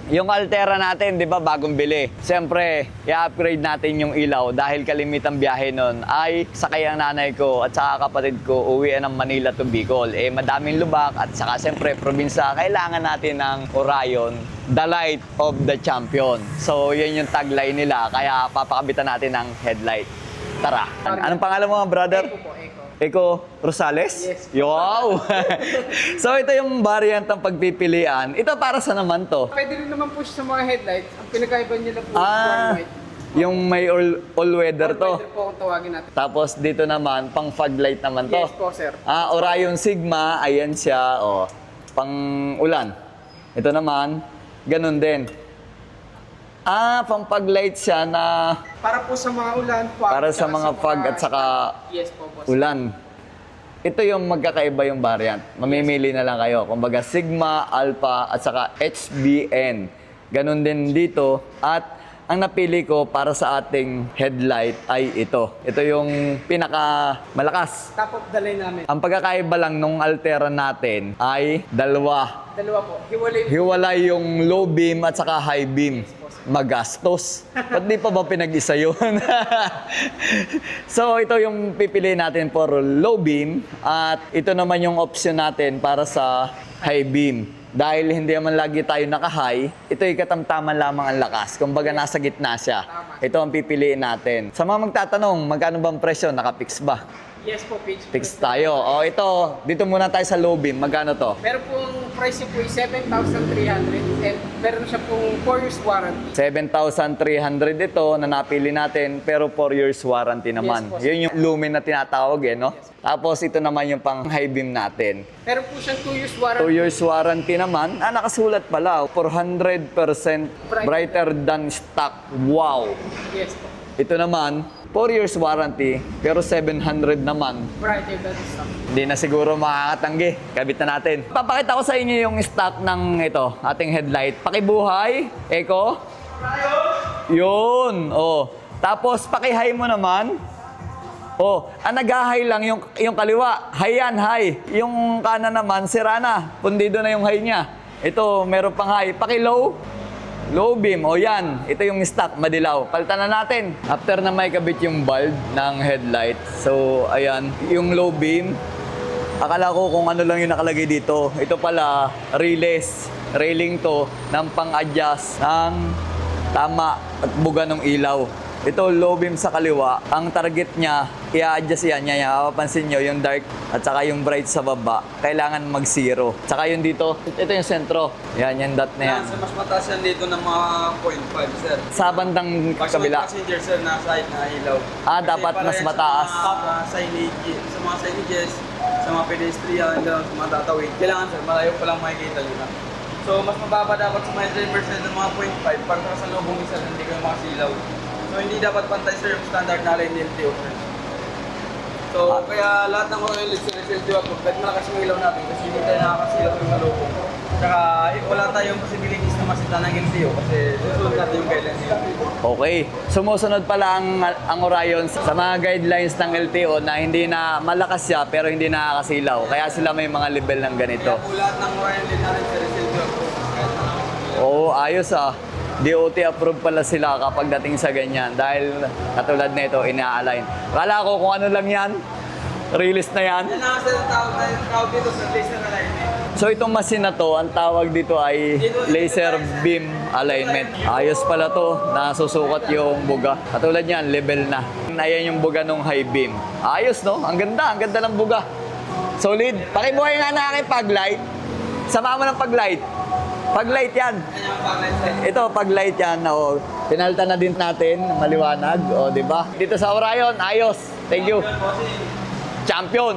Yung Altera natin, di ba, bagong bili. Siyempre, i-upgrade natin yung ilaw dahil kalimitang biyahe nun ay sakay ang nanay ko at saka kapatid ko uwian ng Manila to Bicol. Eh, madaming lubak at saka siyempre, probinsya, kailangan natin ng Orion, the light of the champion. So, yun yung tagline nila. Kaya papakabitan natin ng headlight. Tara. Anong pangalan mo, brother? Eko po, Eko. Eko Rosales? Yes. Wow! So ito yung variant ng pagpipilian. Ito para sa naman to? Pwede rin naman po siya sa mga headlights. Ang pinakaiba niya na po is Ah, white. yung may all-weather to. All-weather po kung tawagin natin. Tapos dito naman, pang fog light naman to. Yes po, sir. Orion Sigma, ayan siya. Oh, pang ulan. Ito naman, ganun din. Pang fog light siya na Para po sa mga ulan, fog. para sa tsaka mga fog at saka Yes po, boss. ulan. Ito yung magkakaiba yung variant. Mamimili na lang kayo. Kumbaga Sigma, Alpha at saka HBN. Ganun din dito. At ang napili ko para sa ating headlight ay ito. Ito yung pinaka malakas. Top of the line namin. Ang pagkakaiba lang nung Altera natin ay dalawa. Dalawa po. Hiwalay po. Hiwalay yung low beam at saka high beam. Magastos. Ba't di pa ba pinag-isa yun? So, ito yung pipiliin natin for low beam. At ito naman yung option natin para sa high beam. Dahil hindi naman lagi tayo naka-high, ito ay katamtaman lamang ang lakas. Kumbaga nasa gitna siya. Ito ang pipiliin natin. Sa mga magtatanong, magkano bang presyo? Naka-fix ba? Yes po, Page. Fix tayo. O ito, dito muna tayo sa low beam. Magkano to? Meron pong price niya po is 7,300 and meron siya pong 4 years warranty. 7,300 ito na napili natin pero 4 years warranty naman. Yes, boss. Yun yung lumen na tinatawag no? Tapos ito naman yung pang high beam natin. Meron po siyang 2 years 2 warranty. years warranty naman. Nakasulat pala. 400% brighter than stock. Wow! Yes po. Ito naman, 4 years warranty pero 700 naman. Brighter than stock. Hindi na siguro makakatanggi. Kabit na natin. Papakita ko sa inyo yung stock ng ito, ating headlight. Pakibuhay, Eko. Yun. Oh. Tapos pakihay mo naman. Oh, nag-high lang yung kaliwa. High yan, high. Yung kanan naman, sira na. Pundido na yung high niya. Ito, meron pang high. Paki-low. Low beam, o yan. Ito yung stock, madilaw. Palitan na natin. After na may kabit yung bulb ng headlight. So, ayan. Yung low beam, akala ko kung ano lang yung nakalagay dito. Ito pala, relays. Railing to ng pang-adjust ng tama at buga ng ilaw. Ito, low beam sa kaliwa. Ang target niya, i-adjust yan. Mapapansin nyo, yung dark at saka yung bright sa baba, kailangan mag-zero. Tsaka yung dito, ito yung sentro. Yan, yung dot na yan. Sa mas mataas yan dito ng mga 0.5, sir. Sa bandang Pag kabila. sa passenger, sir, na side na ilaw. Dapat para mas yan mataas. Sa mga signages, sa mga pedestrian, sa mga tatawid, kailangan, sir, malayo pa lang makikita nyo na. So, mas mababa dapat sa mga drivers ng mga 0.5 para sa lubong isa, hindi kayo makasilaw. So, hindi dapat pantay, sir, yung standard na line ng LTO, sir. So, kaya lahat ng oil is LTO at kahit malakas yung ilaw natin kasi hindi tayo nakakasilaw yung malubong. Tsaka, wala tayong possibilities na masita ng LTO kasi susunod natin yung guidelines nila. Okay. Sumusunod pala ang Orion sa mga guidelines ng LTO na hindi na malakas siya pero hindi nakakasilaw. Kaya sila may mga level ng ganito. Kaya po lahat ng oil din natin, sir, is LTO approved. Kahit na Oo, ayos DOT approved pala sila kapag dating sa ganyan dahil katulad nito ina-align. Akala ko kung ano lang yan, release na yan. yan ang tawag dito sa laser alignment. So itong machine na to, ang tawag dito ay laser beam alignment. Ayos pala to, nasusukat yung buga. Katulad niyan, level na. Ayan yung buga ng high beam. Ayos no? Ang ganda ng buga. Solid. Pakibuhay nga na aking pag-light. Sama mo ng pag-light. Pag-light yan. Yan yung backlight, sir. Ito, pag-light yan. O, pinalitan na din natin, maliwanag. O, di ba? Dito sa Orion, ayos. Thank you. Bossing. Champion.